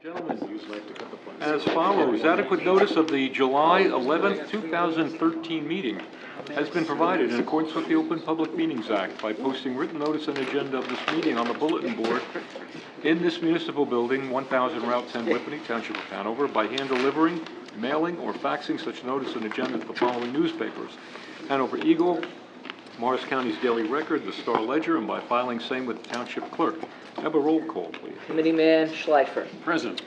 Gentlemen, as follows, adequate notice of the July 11th, 2013 meeting has been provided in accordance with the Open Public Meetings Act by posting written notice and agenda of this meeting on the bulletin board in this municipal building, 1000 Route 10, Whippany, Township of Hanover, by hand delivering, mailing, or faxing such notice and agenda to the following newspapers: Hanover Eagle, Morris County's Daily Record, the Star Ledger, and by filing same with the Township Clerk. Have a roll call, please. Committeeman Schleifer. Present.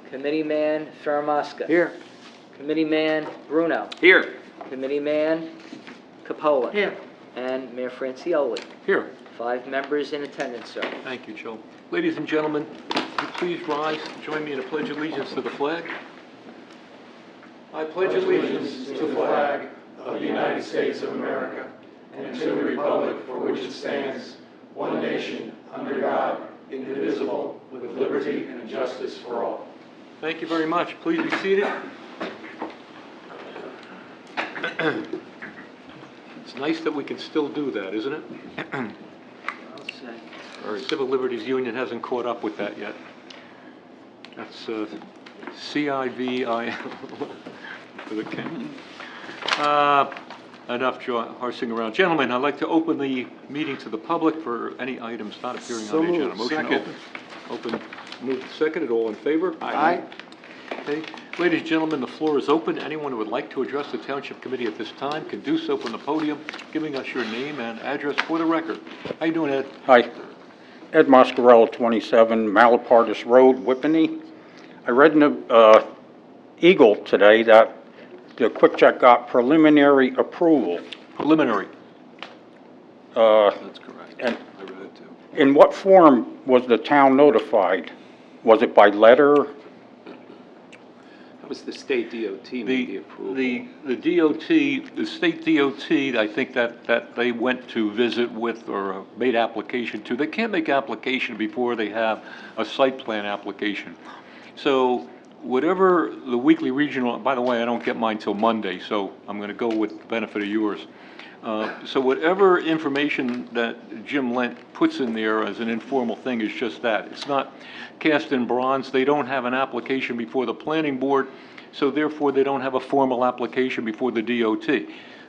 Committeeman Faramusca. Here. Committeeman Bruno. Here. Committeeman Capola. Here. And Mayor Francioli. Here. 5 members in attendance, sir. Thank you, Joe. Ladies and gentlemen, would you please rise and join me in a pledge of allegiance to the flag? I pledge allegiance to the flag of the United States of America and to the republic for which it stands, one nation, under God, indivisible, with liberty and justice for all. Thank you very much. Please be seated. It's nice that we can still do that, isn't it? Our Civil Liberties Union hasn't caught up with that yet. That's CIVI for the king. Enough horsing around. Gentlemen, I'd like to open the meeting to the public for any items not appearing on the agenda. Motion to open. Moved and seconded. All in favor? Aye. Okay. Ladies and gentlemen, the floor is open. Anyone who would like to address the Township Committee at this time can do so from the podium, giving us your name and address for the record. How you doing, Ed? Hi, Ed Moscarella, 27 Malapartis Road, Whippany. I read in the Eagle today that the Quick Check got preliminary approval. Preliminary. That's correct. And I read it too. in what form was the town notified? Was it by letter? That was the state DOT made the approval. The DOT, the state DOT, I think that they went to visit with or made application to. They can't make application before they have a site plan application. So whatever the weekly regional, by the way, I don't get mine till Monday, so I'm going to go with the benefit of yours. So whatever information that Jim Lent puts in there as an informal thing is just that. It's not cast in bronze. They don't have an application before the planning board, so therefore they don't have a formal application before the DOT.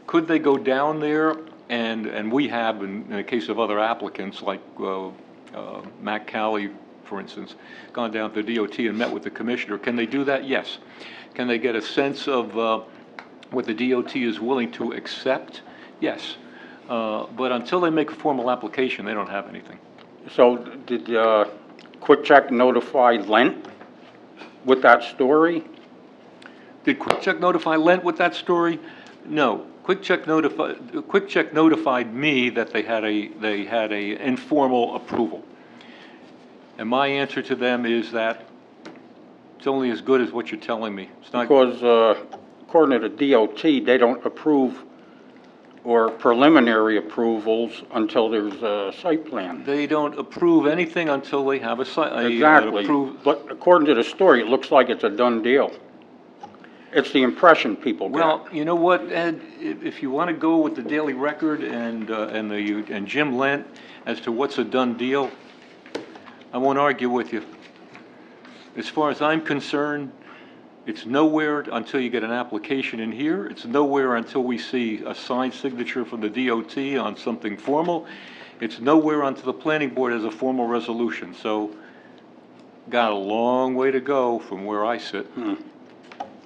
Could they go down there, and we have in the case of other applicants like Matt Calley, for instance, gone down to the DOT and met with the commissioner. Can they do that? Yes. Can they get a sense of what the DOT is willing to accept? Yes. But until they make a formal application, they don't have anything. So did Quick Check notify Lent with that story? Did Quick Check notify Lent with that story? No. Quick Check notified me that they had a informal approval. And my answer to them is that it's only as good as what you're telling me. It's not Because according to the DOT, they don't approve or preliminary approvals until there's a site plan. They don't approve anything until they have a site. Exactly. But according to the story, it looks like it's a done deal. It's the impression people get. Well, you know what, Ed? If you want to go with the Daily Record and Jim Lent as to what's a done deal, I won't argue with you. As far as I'm concerned, it's nowhere until you get an application in here. It's nowhere until we see a signed signature from the DOT on something formal. It's nowhere until the planning board has a formal resolution. So, got a long way to go from where I sit.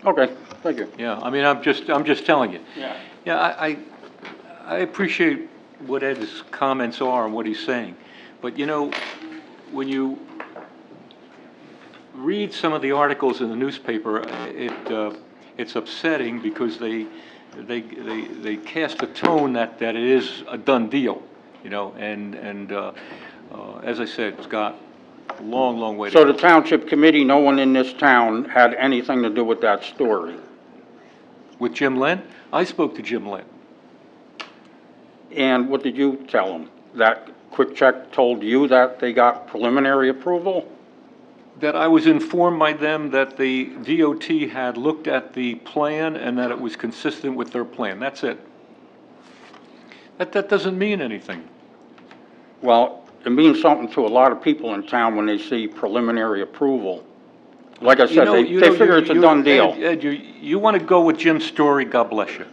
Okay, thank you. Yeah, I mean, I'm just telling you. Yeah. Yeah, I appreciate what Ed's comments are and what he's saying, but you know, when you read some of the articles in the newspaper, it's upsetting because they cast a tone that it is a done deal, you know, and as I said, it's got a long way to go. So the Township Committee, no one in this town had anything to do with that story? With Jim Lent? I spoke to Jim Lent. And what did you tell them? That Quick Check told you that they got preliminary approval? That I was informed by them that the DOT had looked at the plan and that it was consistent with their plan. That's it. That doesn't mean anything. Well, it means something to a lot of people in town when they see preliminary approval Like I said, they figure it's a done deal. Ed, you want to go with Jim's story, God bless you.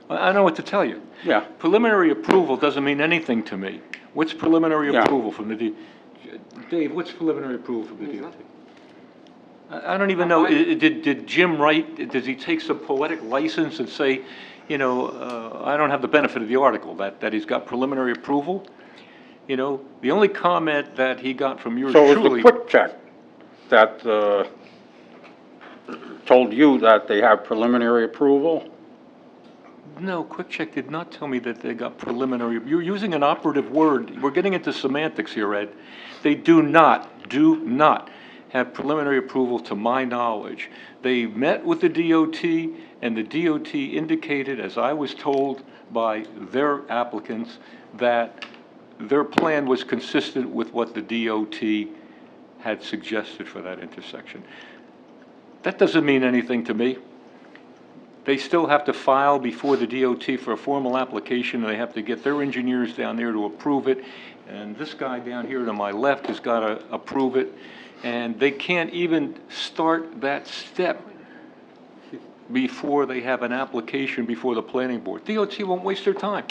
I don't know what to tell you. Yeah, Preliminary approval doesn't mean anything to me. What's preliminary Yeah. approval from the Dave, what's preliminary approval from the DOT? I don't even know, did Jim write, does he take some poetic license and say, you know, I don't have the benefit of the article, that he's got preliminary approval? You know, the only comment that he got from yours so it was truly. the quick check that, told you that they have preliminary approval? No, Quick Check did not tell me that they got preliminary, you're using an operative word, we're getting into semantics here, Ed. They do not have preliminary approval to my knowledge. They met with the DOT, and the DOT indicated, as I was told by their applicants, that their plan was consistent with what the DOT had suggested for that intersection. That doesn't mean anything to me. They still have to file before the DOT for a formal application, and they have to get their engineers down there to approve it. And this guy down here to my left has got to approve it. And they can't even start that step before they have an application before the planning board. DOT won't waste their time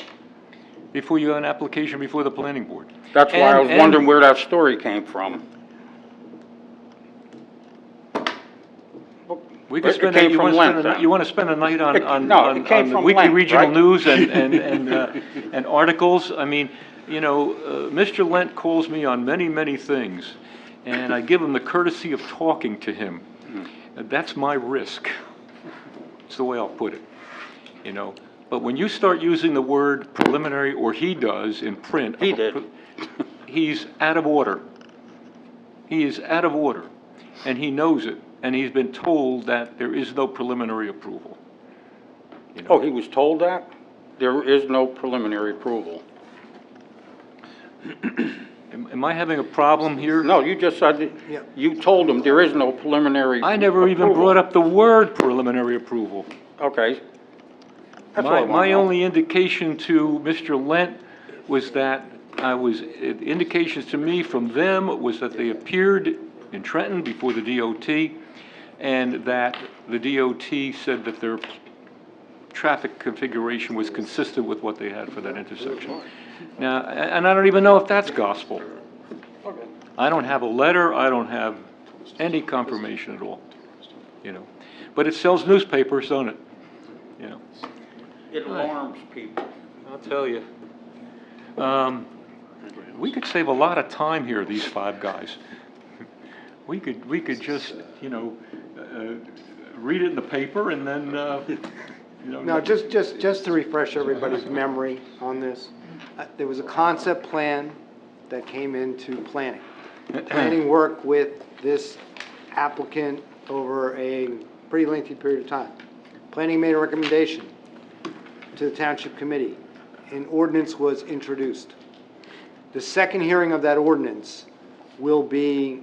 before you have an application before the planning board. That's why I was And- wondering where that story came from. We could It spend, came you from want Lent, to then. you want to spend a night on, No, it came on the from Weekly Lent, Regional right? News and articles. I mean, you know, Mr. Lent calls me on many things, and I give him the courtesy of talking to him. That's my risk. It's the way I'll put it, you know. But when you start using the word preliminary, or he does in print. He did. He's out of order. He is out of order, and he knows it. And he's been told that there is no preliminary approval. You know? Oh, he was told that? There is no preliminary approval. Am I having a problem here? No, you just said, that you told him there is no preliminary I never even approval. brought up the word preliminary approval. Okay. That's all I want My to know. only indication to Mr. Lent was that indications to me from them was that they appeared in Trenton before the DOT, and that the DOT said that their traffic configuration was consistent with what they had for that intersection. Now, and I don't even know if that's gospel. I don't have a letter, I don't have any confirmation at all, you know. But it sells newspapers, don't it? You know, It alarms people. I'll tell you. We could save a lot of time here, these five guys. We could just, you know, read it in the paper and then, you know. No, just to refresh everybody's memory on this, there was a concept plan that came into planning. Planning worked with this applicant over a pretty lengthy period of time. Planning made a recommendation to the Township Committee. An ordinance was introduced. The second hearing of that ordinance will be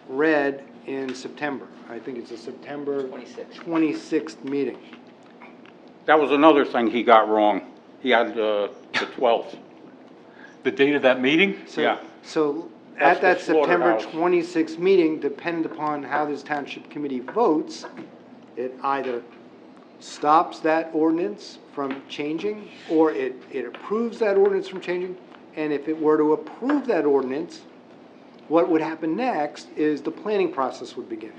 read in September. I think it's a September 26th meeting. That was another thing he got wrong. He had the 12th. The date of that meeting? Yeah. So That's at that the September slaughterhouse. 26th meeting, depending upon how this Township Committee votes, it either stops that ordinance from changing, or it approves that ordinance from changing. And if it were to approve that ordinance, what would happen next is the planning process would begin.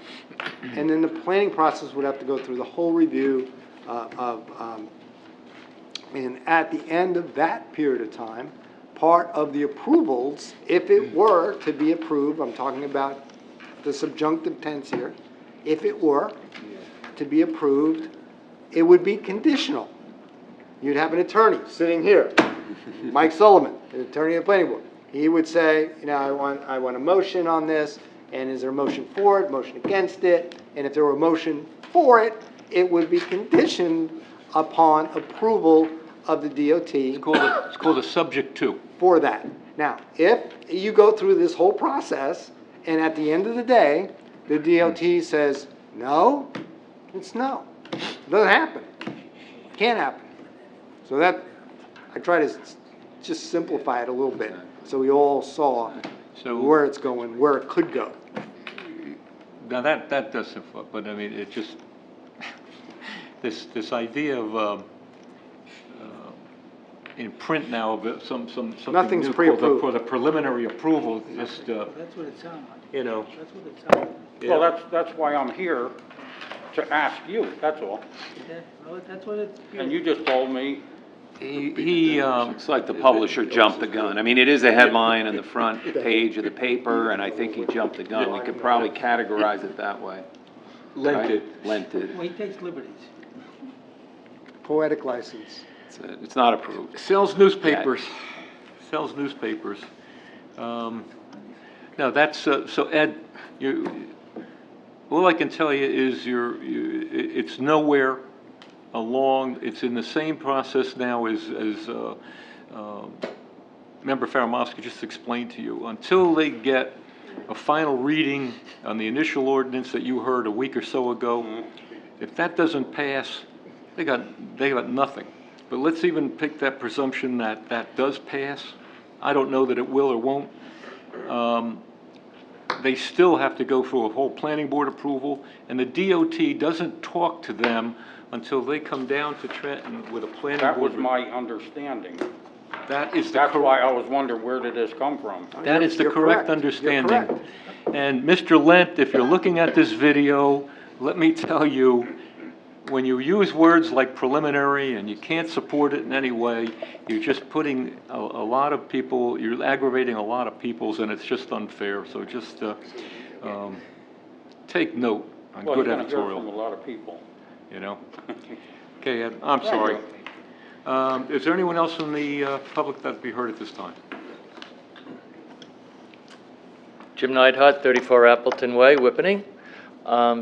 And then the planning process would have to go through the whole review and at the end of that period of time, part of the approvals, if it were to be approved, I'm talking about the subjunctive tense here, if it were to be approved, it would be conditional. You'd have an attorney sitting here, Mike Sullivan, the attorney of the planning board. He would say, you know, I want a motion on this, and is there a motion for it, motion against it? And if there were a motion for it, it would be conditioned upon approval of the DOT It's called a subject to. for that. Now, if you go through this whole process, and at the end of the day, the DOT says, no, it's no. It doesn't happen. Can't happen. So that, I try to just simplify it a little bit, so we all saw So- where it's going, where it could go. Now, that doesn't, but I mean, it just, this idea of, in print now, of something Nothing's new pre-approved. for the preliminary approval, just, That's what it sounds like. you know. That's what it sounds like. Well, that's why I'm here, to ask you, that's all. Yeah, well, that's what it's. And you just told me, It's like the publisher jumped the gun. I mean, it is a headline on the front page of the paper, and I think he jumped the gun. We could probably categorize it that way. Lent right? it. Lent it. Well, he takes liberties. Poetic license. It's not approved. Sells newspapers, sells newspapers. No, that's, so Ed, all I can tell you is it's nowhere along, it's in the same process now as Member Faramowski just explained to you. Until they get a final reading on the initial ordinance that you heard a week or so ago, if that doesn't pass, they got nothing. But let's even pick that presumption that that does pass. I don't know that it will or won't. They still have to go through a whole planning board approval, and the DOT doesn't talk to them until they come down to Trenton with a planning board. that was my understanding. That is the That's why I was wondering, where did this come from? That is the You're correct correct. You're understanding. correct. And Mr. Lent, if you're looking at this video, let me tell you, when you use words like preliminary and you can't support it in any way, you're just putting a lot of people, you're aggravating a lot of peoples, and it's just unfair. So just take note on Well, good you're gonna hear from a editorial, lot of people. you know? Okay, Ed, I'm sorry. Is there anyone else in the public that'd be heard at this time? Jim Neidhart, 34 Appleton Way, Whippany.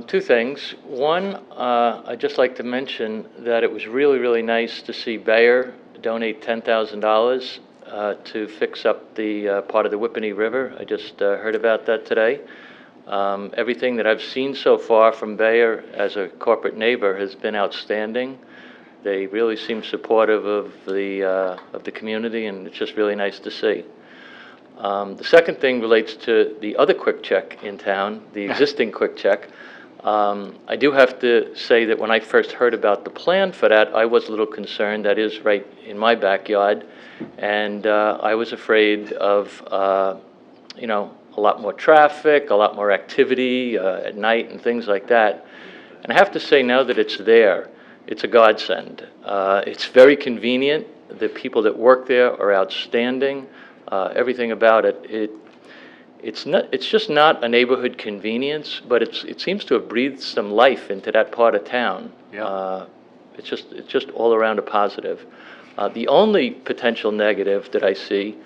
Two things. One, I'd just like to mention that it was really, really nice to see Bayer donate $10,000 to fix up the part of the Whippany River. I just heard about that today. Everything that I've seen so far from Bayer as a corporate neighbor has been outstanding. They really seem supportive of the community, and it's just really nice to see. The second thing relates to the other quick check in town, the existing quick check. I do have to say that when I first heard about the plan for that, I was a little concerned. That is right in my backyard, and I was afraid of, a lot more traffic, a lot more activity at night and things like that. And I have to say, now that it's there, it's a godsend. It's very convenient. The people that work there are outstanding. Everything about it, it's just not a neighborhood convenience, but it seems to have breathed some life into that part of town. Yeah. It's just all around a positive. The only potential negative that I see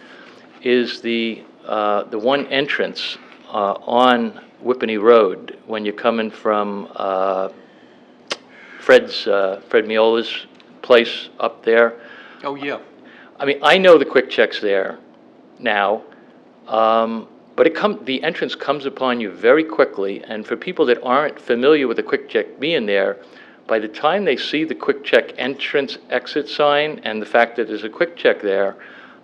is the one entrance on Whippany Road when you're coming from Fred Miola's place up there. Oh, yeah. I mean, I know the quick check's there now, but the entrance comes upon you very quickly, and for people that aren't familiar with the quick check being there, by the time they see the quick check entrance exit sign and the fact that there's a quick check there,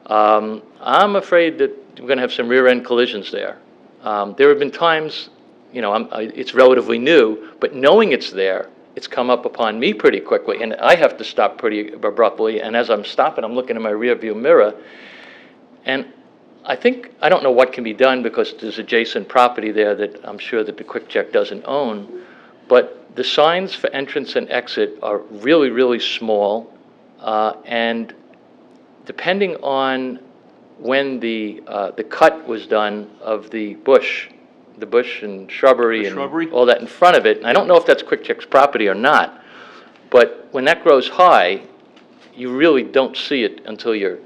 I'm afraid that we're going to have some rear end collisions there. There have been times, it's relatively new, but knowing it's there, it's come up upon me pretty quickly, and I have to stop pretty abruptly, and as I'm stopping, I'm looking in my rear view mirror, and I don't know what can be done because there's adjacent property there that I'm sure that the quick check doesn't own, but the signs for entrance and exit are really, really small, and depending on when the cut was done of the bush and shrubbery and all that in front of it, and I don't know if that's Quick Check's property or not, but when that grows high, you really don't see it until you're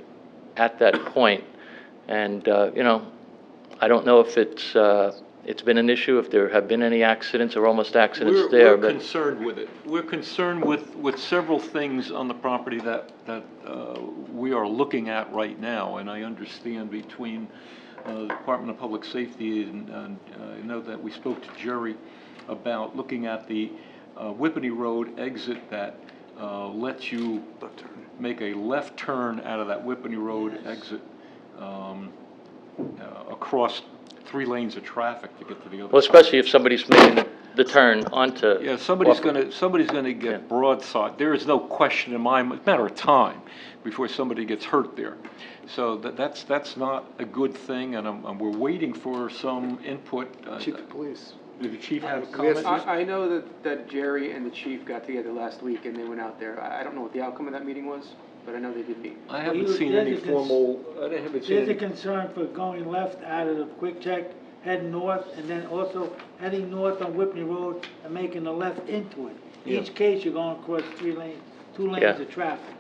at that point. And, I don't know if it's been an issue, if there have been any accidents or almost accidents there. We're concerned with it. We're concerned with several things on the property that we are looking at right now, and I understand between the Department of Public Safety and I know that we spoke to Jerry about looking at the Whippany Road exit that lets you make a left turn out of that Whippany Road exit. across 3 lanes of traffic to get to the other side. Well, especially if somebody's making the turn onto. Yeah, somebody's off- gonna Yeah. get broadside. There is no question in my mind, it's a matter of time before somebody gets hurt there. So that's not a good thing, and we're waiting for some input. Chief of Police. Did the chief have a We have- comment? I know that Jerry and the chief got together last week and they went out there. I don't know what the outcome of that meeting was, but I know they did meet. I haven't Well, seen there's any a formal, I haven't seen There's a any. concern for going left out of the quick check, heading north, and then also heading north on Whitney Road and making a left into it. Yeah. Each case, you're going across 2 lanes Yeah. of traffic.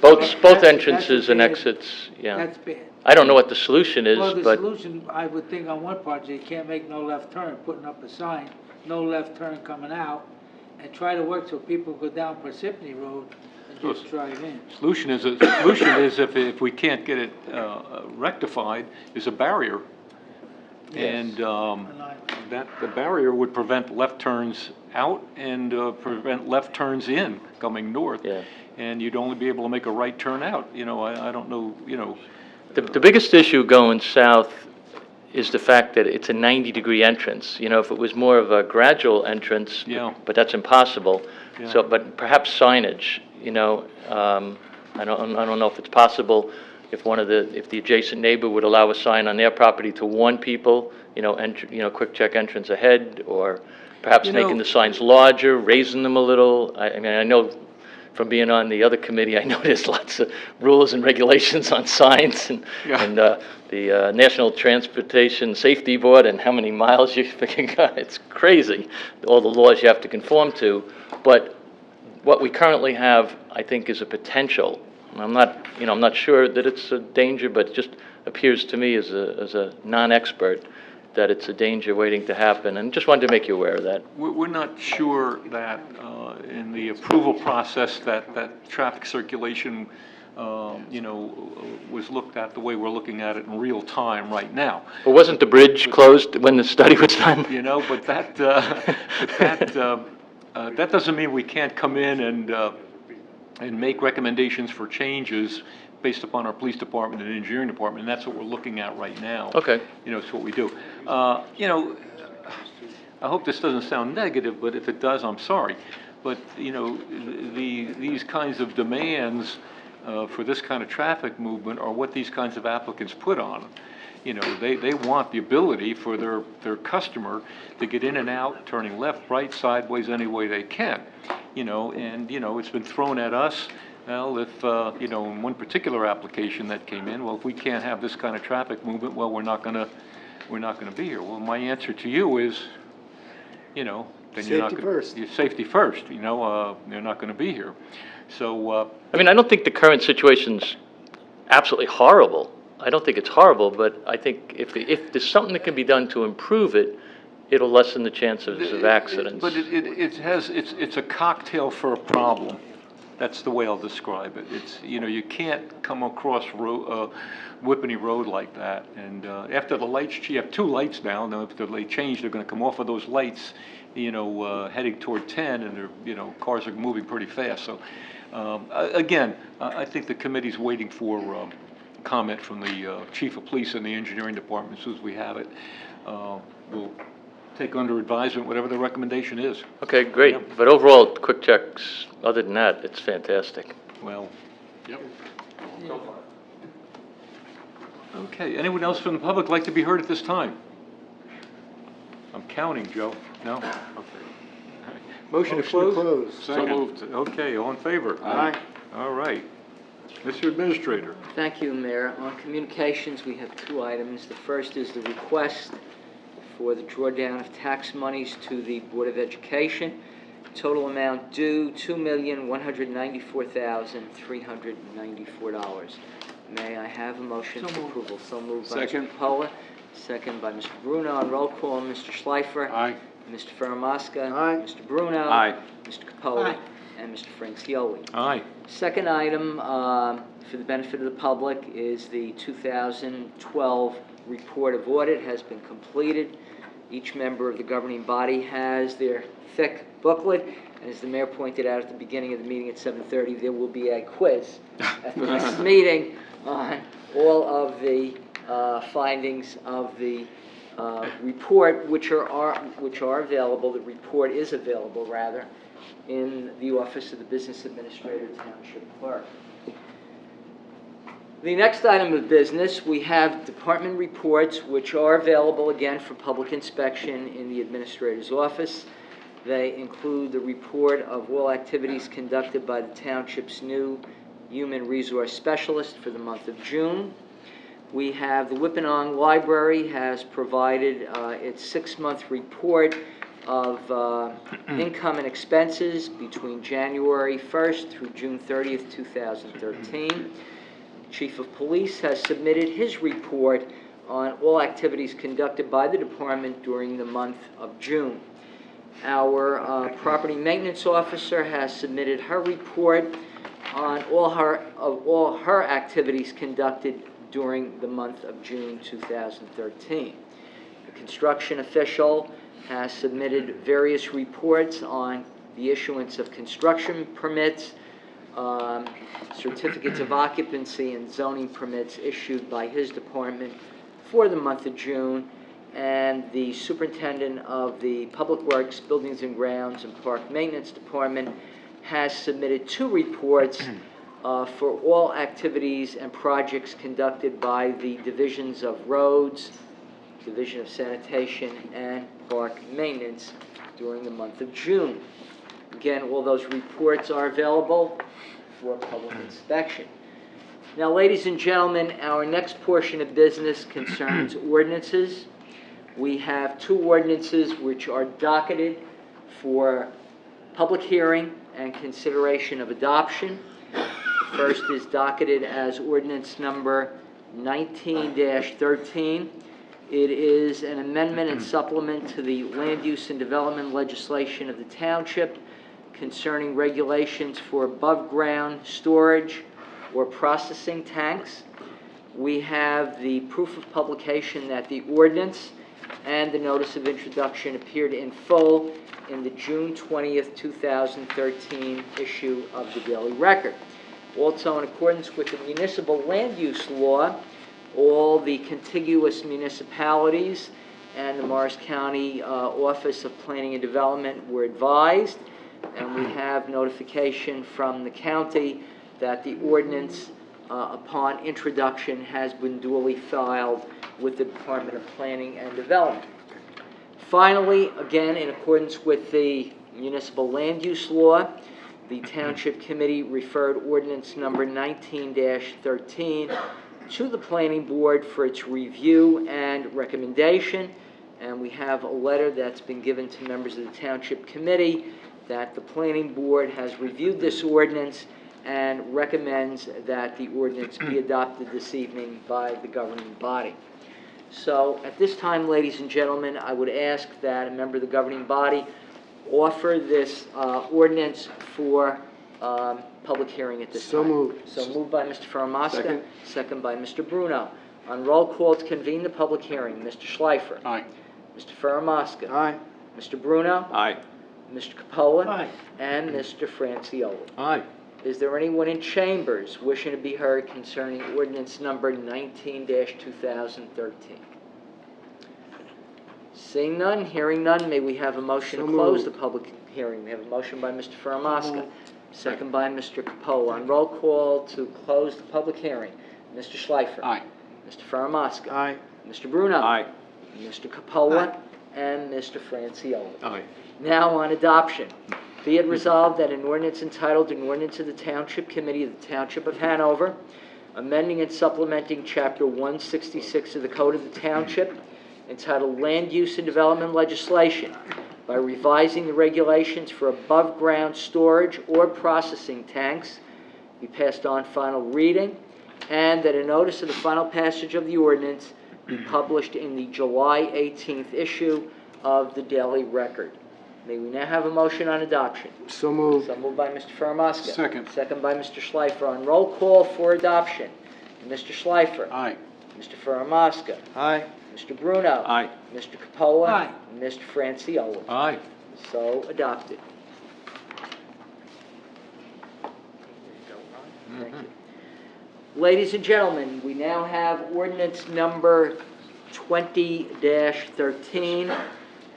Both That's entrances and bad. exits, yeah. That's bad. I don't know what the solution is, Well, the but, solution, I would think on one project, you can't make no left turn, putting up a sign, no left turn coming out, and try to work so people go down Parsippany Road and just drive in. Solution is if we can't get it rectified, is a barrier. And the barrier would prevent left turns out and prevent left turns in coming north. Yeah. And you'd only be able to make a right turn out. You know, I don't know, you know, the biggest issue going south is the fact that it's a 90-degree entrance. You know, if it was more of a gradual entrance, Yeah. but that's impossible. Yeah. So, but perhaps signage, you know, I don't know if it's possible, if if the adjacent neighbor would allow a sign on their property to warn people, you know, quick check entrance ahead, or perhaps You know- making the signs larger, raising them a little. I mean, I know from being on the other committee, I know there's lots of rules and regulations on signs and, Yeah. and the National Transportation Safety Board and how many miles you can go. It's crazy, all the laws you have to conform to. But what we currently have, I think, is a potential. I'm not sure that it's a danger, but it just appears to me as a non-expert that it's a danger waiting to happen, and just wanted to make you aware of that. we're not sure that in the approval process that traffic circulation, you know, was looked at the way we're looking at it in real time right now. But wasn't the bridge closed when the study was done? You know, but that doesn't mean we can't come in and make recommendations for changes based upon our police department and engineering department, and that's what we're looking at right now. Okay. You know, it's what we do. You know, I hope this doesn't sound negative, but if it does, I'm sorry. But, you know, these kinds of demands for this kind of traffic movement are what these kinds of applicants put on them. You know, they want the ability for their customer to get in and out, turning left, right, sideways, any way they can. You know, and, you know, it's been thrown at us, well, if, you know, in one particular application that came in, well, if we can't have this kind of traffic movement, well, we're not gonna be here. Well, my answer to you is, you know, then you're not Safety gonna. first. Safety first, you know, they're not gonna be here. So, I mean, I don't think the current situation's absolutely horrible. I don't think it's horrible, but I think if there's something that can be done to improve it, it'll lessen the chances of accidents. But it's a cocktail for a problem. That's the way I'll describe it. It's, you know, you can't come across Whippany Road like that. And after the lights, you have 2 lights now, and after they change, they're gonna come off of those lights, you know, heading toward 10, and they're, you know, cars are moving pretty fast. So, again, I think the committee's waiting for comment from the chief of police and the engineering department. As soon as we have it, we'll take under advisement whatever the recommendation is. Okay, great. But overall, quick checks, other than that, it's fantastic. Well, okay, anyone else from the public like to be heard at this time? I'm counting, Joe. No? Okay. All right. Motion to close? So moved. Okay, all in favor? Aye. All right. Mr. Administrator. Thank you, Mayor. On communications, we have 2 items. The first is the request for the drawdown of tax monies to the Board of Education. Total amount due, $2,194,394. May I have a motion So for moved. approval? So moved by Second. Mr. Capola, second by Mr. Bruno. On roll call, Mr. Schleifer. Aye. Mr. Fermaska. Aye. Mr. Bruno. Aye. Mr. Capola. Aye. And Mr. Francioli. Aye. Second item, for the benefit of the public, is the 2012 report of audit has been completed. Each member of the governing body has their thick booklet, and as the mayor pointed out at the beginning of the meeting at 7:30, there will be a quiz at the next meeting on all of the findings of the report, which are available. The report is available, rather, in the Office of the Business Administrator, Township Clerk. The next item of business, we have department reports, which are available again for public inspection in the Administrator's office. They include the report of all activities conducted by the Township's new Human Resource Specialist for the month of June. We have the Whippinong Library has provided its 6-month report of income and expenses between January 1st through June 30th, 2013. Chief of Police has submitted his report on all activities conducted by the department during the month of June. Our Property Maintenance Officer has submitted her report on all her activities conducted during the month of June 2013. The construction official has submitted various reports on the issuance of construction permits, certificates of occupancy and zoning permits issued by his department for the month of June, and the superintendent of the Public Works, Buildings and Grounds, and Park Maintenance Department has submitted 2 reports for all activities and projects conducted by the divisions of roads, Division of Sanitation, and Park Maintenance during the month of June. Again, all those reports are available for public inspection. Now, ladies and gentlemen, our next portion of business concerns ordinances. We have 2 ordinances which are docketed for public hearing and consideration of adoption. The first is docketed as ordinance number 19-13. It is an amendment and supplement to the land use and development legislation of the township concerning regulations for above-ground storage or processing tanks. We have the proof of publication that the ordinance and the notice of introduction appeared in full in the June 20th, 2013 issue of the Daily Record. Also, in accordance with the municipal land use law, all the contiguous municipalities and the Morris County Office of Planning and Development were advised, and we have notification from the county that the ordinance upon introduction has been duly filed with the Department of Planning and Development. Finally, again, in accordance with the municipal land use law, the Township Committee referred ordinance number 19-13 to the Planning Board for its review and recommendation, and we have a letter that's been given to members of the Township Committee that the Planning Board has reviewed this ordinance and recommends that the ordinance be adopted this evening by the governing body. So at this time, ladies and gentlemen, I would ask that a member of the governing body offer this ordinance for public hearing at this time. So moved. So moved by Mr. Faramasca. Second. Second by Mr. Bruno. On roll call to convene the public hearing, Mr. Schleifer. Aye. Mr. Faramasca. Aye. Mr. Bruno. Aye. Mr. Capola. Aye. And Mr. Francioli. Aye. Is there anyone in chambers wishing to be heard concerning ordinance number 19-2013? Seeing none, hearing none, may we have a motion So to close the moved. public hearing? We have a motion by Mr. Faramasca, second by Mr. Capola. On roll call to close the public hearing, Mr. Schleifer. Aye. Mr. Faramasca. Aye. Mr. Bruno. Aye. Mr. Capola. Aye. And Mr. Francioli. Aye. Now on adoption. Be it resolved that an ordinance entitled An Ordinance of the Township Committee of the Township of Hanover, amending and supplementing Chapter 166 of the Code of the Township, entitled Land Use and Development Legislation, by revising the regulations for above-ground storage or processing tanks, be passed on final reading, and that a notice of the final passage of the ordinance be published in the July 18th issue of the Daily Record. May we now have a motion on adoption? So moved. So moved by Mr. Faramasca. Second. Second by Mr. Schleifer. On roll call for adoption, Mr. Schleifer. Aye. Mr. Faramasca. Aye. Mr. Bruno. Aye. Mr. Capola. Aye. And Mr. Francioli. Aye. So adopted. Thank you. Ladies and gentlemen, we now have ordinance number 20-13.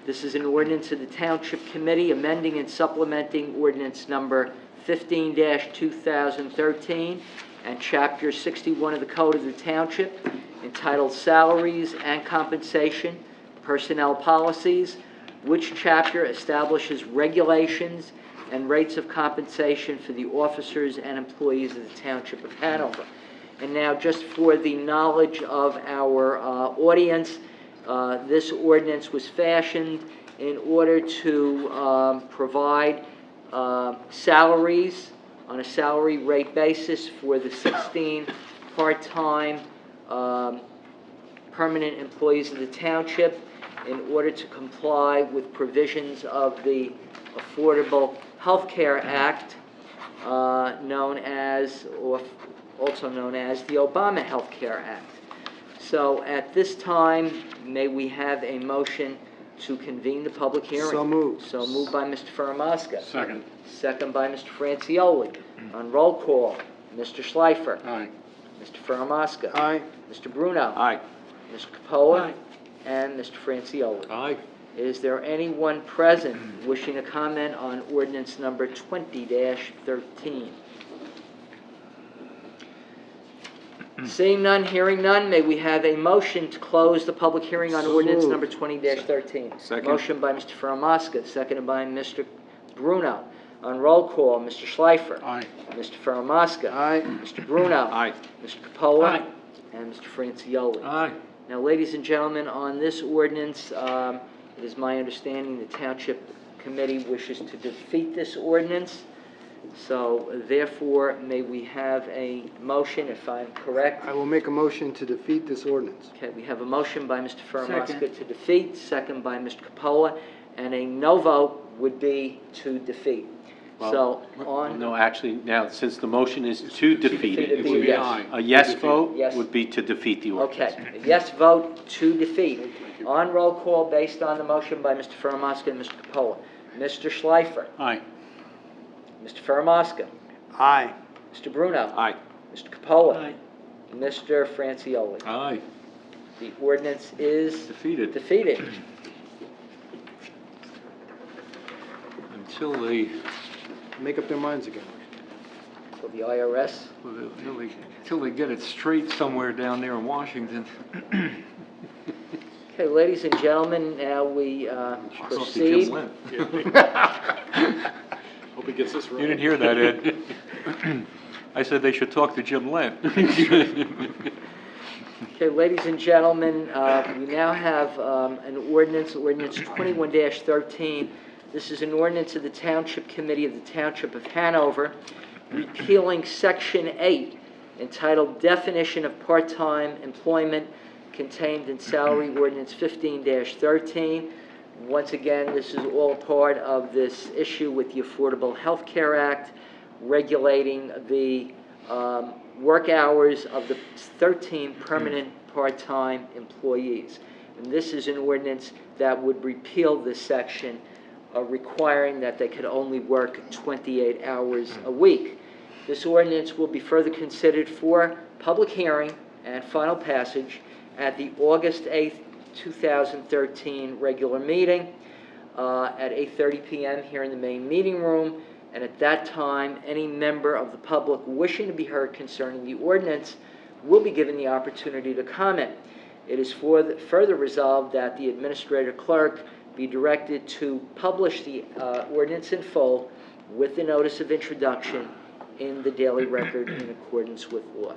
This is an ordinance of the Township Committee amending and supplementing ordinance number 15-2013 and Chapter 61 of the Code of the Township entitled Salaries and Compensation, Personnel Policies, which chapter establishes regulations and rates of compensation for the officers and employees of the Township of Hanover. And now, just for the knowledge of our audience, this ordinance was fashioned in order to provide salaries on a salary rate basis for the 16 part-time permanent employees of the township in order to comply with provisions of the Affordable Health Care Act, also known as the Obama Health Care Act. So at this time, may we have a motion to convene the public hearing? So moved. So moved by Mr. Faramasca. Second. Second by Mr. Francioli. On roll call, Mr. Schleifer. Aye. Mr. Faramasca. Aye. Mr. Bruno. Aye. Mr. Capola. Aye. And Mr. Francioli. Aye. Is there anyone present wishing to comment on ordinance number 20-13? Seeing none, hearing none, may we have a motion to close the public hearing on So ordinance moved. number 20-13? Second. Motion by Mr. Faramasca, seconded by Mr. Bruno. On roll call, Mr. Schleifer. Aye. Mr. Faramasca. Aye. Mr. Bruno. Aye. Mr. Capola. Aye. And Mr. Francioli. Aye. Now, ladies and gentlemen, on this ordinance, it is my understanding the Township Committee wishes to defeat this ordinance. So therefore, may we have a motion, if I'm correct? I will make a motion to defeat this ordinance. Okay, we have a motion by Mr. Faramasca Second. to defeat, second by Mr. Capola, and a no vote would be to defeat. So on, No, actually, now, since the motion is to defeat defeat it, it, yes. a yes vote Yes. would be to defeat the ordinance. Okay, a yes vote to defeat. On roll call, based on the motion by Mr. Faramasca and Mr. Capola. Mr. Schleifer. Aye. Mr. Faramasca. Aye. Mr. Bruno. Aye. Mr. Capola. Aye. Mr. Francioli. Aye. The ordinance is Defeated. defeated. Until they, Make up their minds again. So the IRS. until they get it straight somewhere down there in Washington. Okay, ladies and gentlemen, now we Talk to Jim proceed. Lent. Hope he gets this right. You didn't hear that, Ed? I said they should talk to Jim Lent. Okay, ladies and gentlemen, we now have an ordinance 21-13. This is an ordinance of the Township Committee of the Township of Hanover, repealing Section 8, entitled Definition of Part-Time Employment, contained in Salary Ordinance 15-13. Once again, this is all part of this issue with the Affordable Health Care Act, regulating the work hours of the 13 permanent part-time employees. And this is an ordinance that would repeal this section, requiring that they could only work 28 hours a week. This ordinance will be further considered for public hearing and final passage at the August 8th, 2013 regular meeting at 8:30 p.m. here in the main meeting room. And at that time, any member of the public wishing to be heard concerning the ordinance will be given the opportunity to comment. It is further resolved that the administrator clerk be directed to publish the ordinance in full with the notice of introduction in the Daily Record in accordance with law.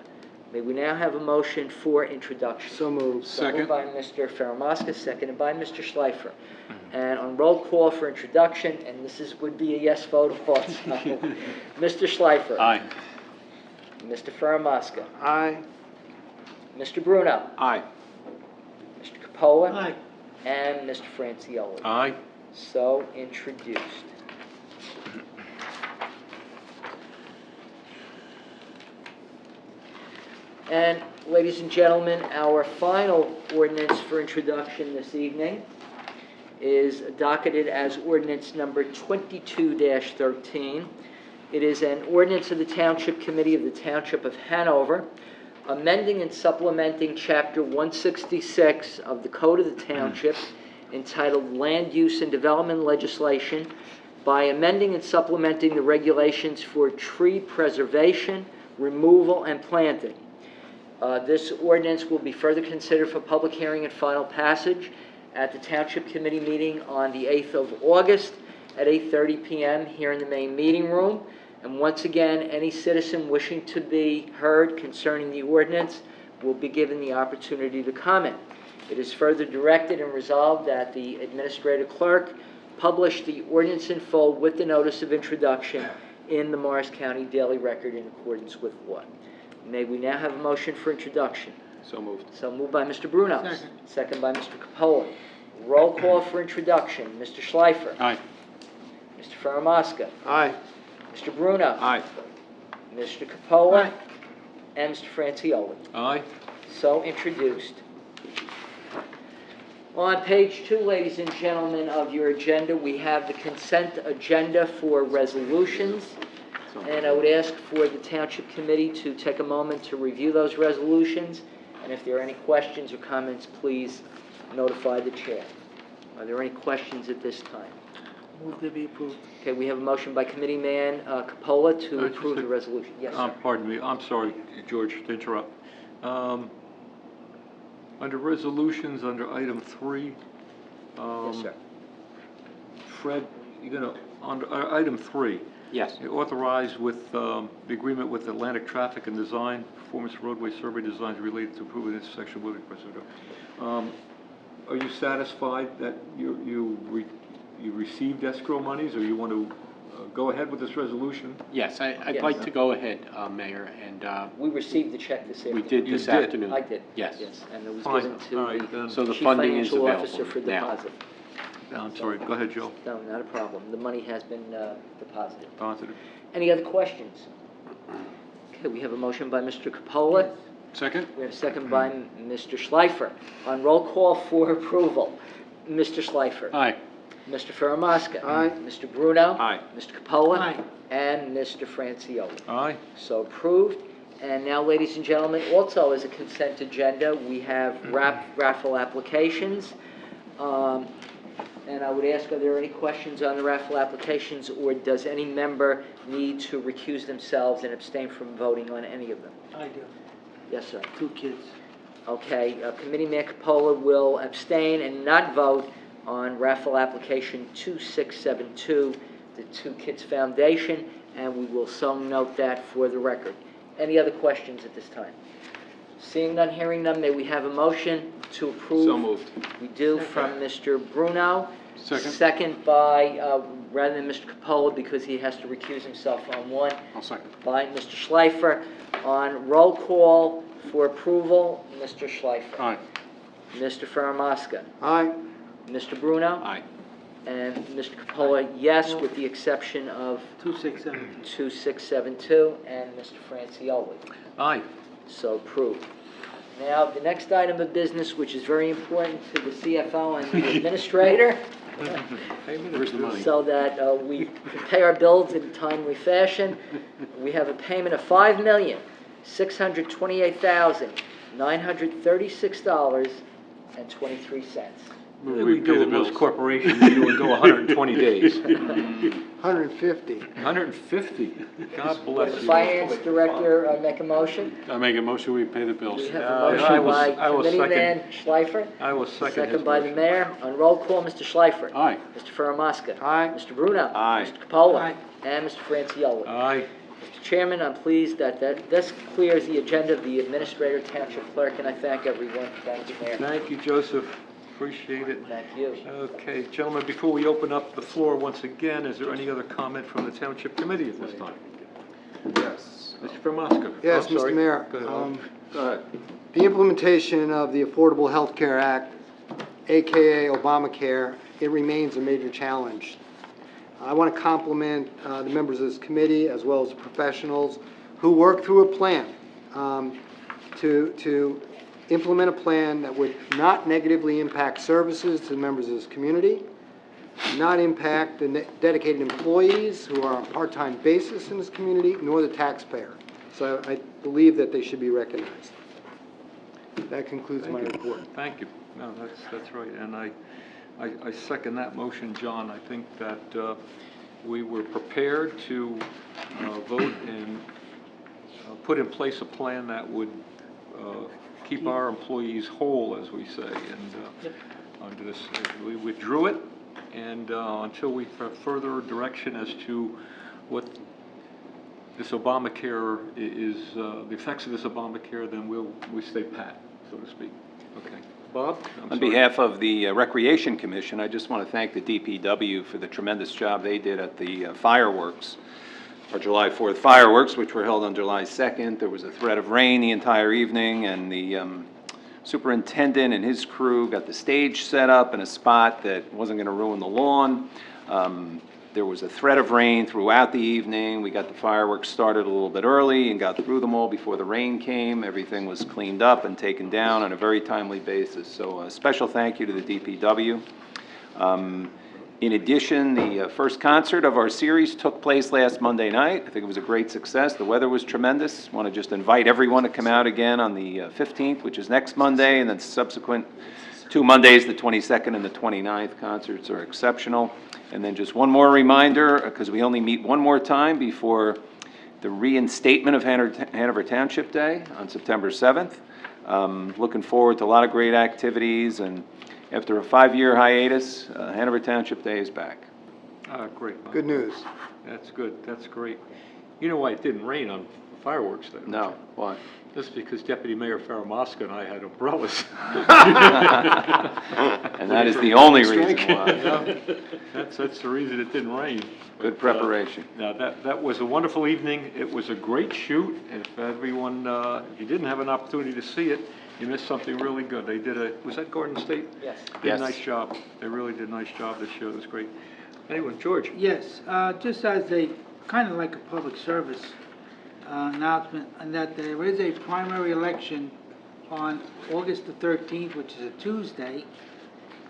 May we now have a motion for introduction? So moved. So moved by Mr. Faramasca, seconded by Mr. Schleifer. And on roll call for introduction, and would be a yes vote also. Mr. Schleifer. Aye. Mr. Faramasca. Aye. Mr. Bruno. Aye. Mr. Capola. Aye. And Mr. Francioli. Aye. So introduced. And ladies and gentlemen, our final ordinance for introduction this evening is docketed as ordinance number 22-13. It is an ordinance of the Township Committee of the Township of Hanover, amending and supplementing Chapter 166 of the Code of the Township entitled Land Use and Development Legislation by amending and supplementing the regulations for tree preservation, removal, and planting. This ordinance will be further considered for public hearing and final passage at the Township Committee meeting on the 8th of August at 8:30 p.m. here in the main meeting room. And once again, any citizen wishing to be heard concerning the ordinance will be given the opportunity to comment. It is further directed and resolved that the Administrator Clerk publish the ordinance in full with the notice of introduction in the Morris County Daily Record in accordance with law. May we now have a motion for introduction? So moved. So moved by Mr. Bruno. Second. Second by Mr. Capola. Roll call for introduction. Mr. Schleifer. Aye. Mr. Faramasca. Aye. Mr. Bruno. Aye. Mr. Capola. Aye. And Mr. Francioli. Aye. So introduced. On page 2, ladies and gentlemen, of your agenda, we have the consent agenda for resolutions. And I would ask for the Township Committee to take a moment to review those resolutions. And if there are any questions or comments, please notify the chair. Are there any questions at this time? Move to be approved. Okay, we have a motion by Committeeman Capola to Just approve a- the resolution. Yes, sir. Pardon me, I'm sorry, George, to interrupt. Under resolutions, under item 3, Yes, sir. Fred, you're gonna, under item 3, Yes. you authorize with the agreement with Atlantic Traffic and Design, performance of roadway survey designs related to improving intersection moving president. Are you satisfied that you received escrow monies, or you want to go ahead with this resolution? Yes, I'd Yes. like to go ahead, Mayor, and We received the check this we afternoon. did You this did? afternoon. I did. Yes. Yes, and it was Fine. given All to right, then. So the Chief funding is Financial available Officer for now. deposit. I'm sorry, go ahead, Joe. No, not a problem. The money has been deposited. Positive. Any other questions? Okay, we have a motion by Mr. Capola. Second? We have a second by Mr. Schleifer. On roll call for approval, Mr. Schleifer. Aye. Mr. Faramasca. Aye. Mr. Bruno. Aye. Mr. Capola. Aye. And Mr. Francioli. Aye. So approved. And now, ladies and gentlemen, also as a consent agenda, we have raffle applications. And I would ask, are there any questions on the raffle applications, or does any member need to recuse themselves and abstain from voting on any of them? I do. Yes, sir. 2 kids. Okay, Committeeman Capola will abstain and not vote on raffle application 2672, the Two Kids Foundation, and we will so note that for the record. Any other questions at this time? Seeing none, hearing none, may we have a motion to approve? So moved. We do from Mr. Bruno. Second. Second by, rather than Mr. Capola, because he has to recuse himself on one, I'll second. by Mr. Schleifer. On roll call for approval, Mr. Schleifer. Aye. Mr. Faramasca. Aye. Mr. Bruno. Aye. And Mr. Capola, yes, with the exception of 2672. 2672 and Mr. Francioli. Aye. So approved. Now, the next item of business, which is very important to the CFO and the administrator, Where's the money? so that we can pay our bills in a timely fashion. We have a payment of $5,628,936.23. We do with most corporations, you would go 120 days. 150. 150? God Will bless the you. finance director make a motion? I make a motion, we pay the bills. We have I a motion will- by I will Committeeman Schleifer, I will second his second by the motion. mayor. On roll call, Mr. Schleifer. Aye. Mr. Faramasca. Aye. Mr. Bruno. Aye. Mr. Capola. Aye. And Mr. Francioli. Aye. Mr. Chairman, I'm pleased that this clears the agenda of the administrator, township clerk, and I thank everyone. Thank you, Mayor. Thank you, Joseph. Appreciate it. Thank you. Okay, gentlemen, before we open up the floor once again, is there any other comment from the Township Committee at this time? Yes. Mr. Promaska? Yes, I'm sorry. Mr. Mayor. Go ahead. Go ahead. The implementation of the Affordable Health Care Act, AKA Obamacare, it remains a major challenge. I want to compliment the members of this committee as well as the professionals who worked through a plan to implement a plan that would not negatively impact services to the members of this community, not impact the dedicated employees who are on a part-time basis in this community, nor the taxpayer. So I believe that they should be recognized. That concludes my report. Thank you. No, that's right, and I second that motion, John. I think that we were prepared to vote and put in place a plan that would keep our employees whole, as we say, and under this, we withdrew it, and until we have further direction as to what this Obamacare is, the effects of this Obamacare, then we stay pat, so to speak. Okay. Bob? On behalf of the Recreation Commission, I just want to thank the DPW for the tremendous job they did at the fireworks, our July 4th fireworks, which were held on July 2nd. There was a threat of rain the entire evening, and the superintendent and his crew got the stage set up in a spot that wasn't going to ruin the lawn. There was a threat of rain throughout the evening. We got the fireworks started a little bit early and got through them all before the rain came. Everything was cleaned up and taken down on a very timely basis. So a special thank you to the DPW. In addition, the first concert of our series took place last Monday night. I think it was a great success. The weather was tremendous. I want to just invite everyone to come out again on the 15th, which is next Monday, and then subsequent 2 Mondays, the 22nd and the 29th. Concerts are exceptional. And then just one more reminder, because we only meet one more time before the reinstatement of Hanover Township Day on September 7th. Looking forward to a lot of great activities, and after a 5-year hiatus, Hanover Township Day is back. Great. Bob. Good news. That's good. That's great. You know why it didn't rain on fireworks Day? No, why? Just because Deputy Mayor Faramasca and I had umbrellas. And that is the only reason why. Yeah. That's the reason it didn't rain. Good preparation. Now, that was a wonderful evening. It was a great shoot. If everyone, if you didn't have an opportunity to see it, you missed something really good. They did was that Garden State? Yes. Did Yes. a nice job. They really did a nice job this year. It was great. Anyone, George? Yes, just as a, kind of like a public service announcement, and that there is a primary election on August the 13th, which is a Tuesday,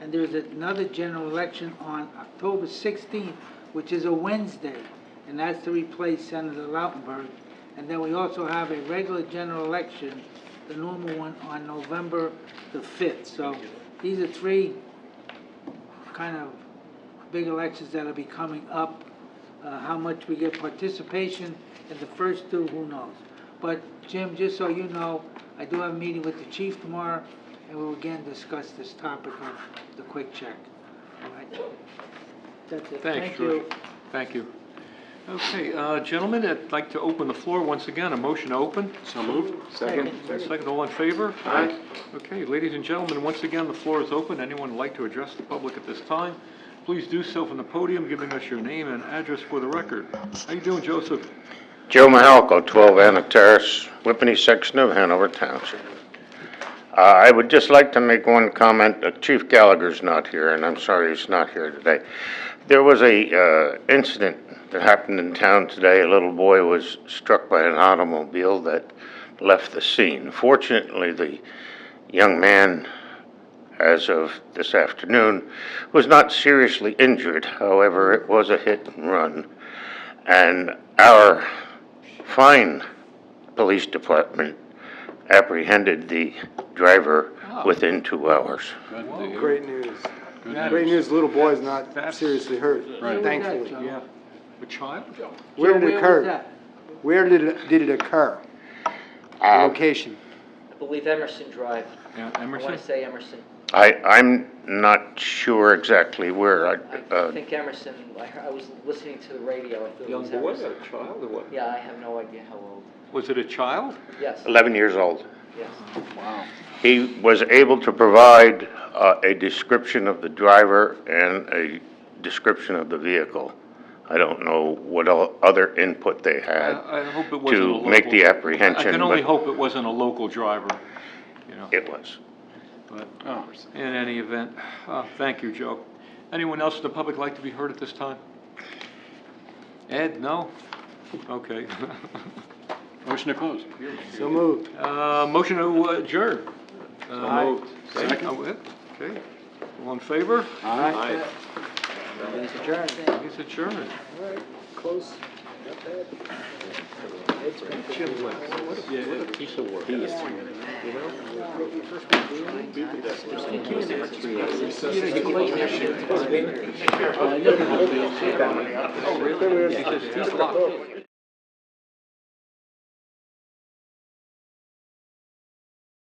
and there's another general election on October 16th, which is a Wednesday, and that's to replace Senator Lautenberg. And then we also have a regular general election, the normal one, on November the 5th. So these are 3 kind of big elections that'll be coming up. How much we get participation in the first 2, who knows? But Jim, just so you know, I do have a meeting with the chief tomorrow, and we'll again discuss this topic of the quick check. All right? That's it. Thanks, Thank George. you. Thank you. Okay, gentlemen, I'd like to open the floor once again. A motion to open. So moved. Second. Second, all in favor? Aye. Okay, ladies and gentlemen, once again, the floor is open. Anyone would like to address the public at this time, please do so from the podium, giving us your name and address for the record. How you doing, Joseph? Joe Mahalko, 12 Anna Terrace, Whippany section of Hanover Township. I would just like to make one comment. Chief Gallagher's not here, and I'm sorry he's not here today. There was a incident that happened in town today. A little boy was struck by an automobile that left the scene. Fortunately, the young man, as of this afternoon, was not seriously injured. However, it was a hit and run. And our fine police department apprehended the driver within 2 hours. Great news. Great news, the little boy's not seriously hurt, Right. thankfully. Yeah. A child? Where did it Where was occur? that? Where did it occur? Location? I believe Emerson Drive. Yeah, I Emerson? want to say Emerson. I'm not sure exactly where. I think Emerson, I was listening to the radio, I thought it Young was boy, Emerson. a child, or what? Yeah, I have no idea how old. Was it a child? Yes, 11 years old. yes. Wow. He was able to provide a description of the driver and a description of the vehicle. I don't know what other input they had I hope it wasn't a to local. make the apprehension. I can only but hope it wasn't a local driver, you know. It was. But in any event, thank you, Joe. Anyone else in the public like to be heard at this time? Ed, no? Okay. Motion to close. So moved. Motion to adjourn. Moved. Second. Okay. All in favor? Aye. Meeting's adjourned. He's adjourned. Close. Piece of work. Oh, really?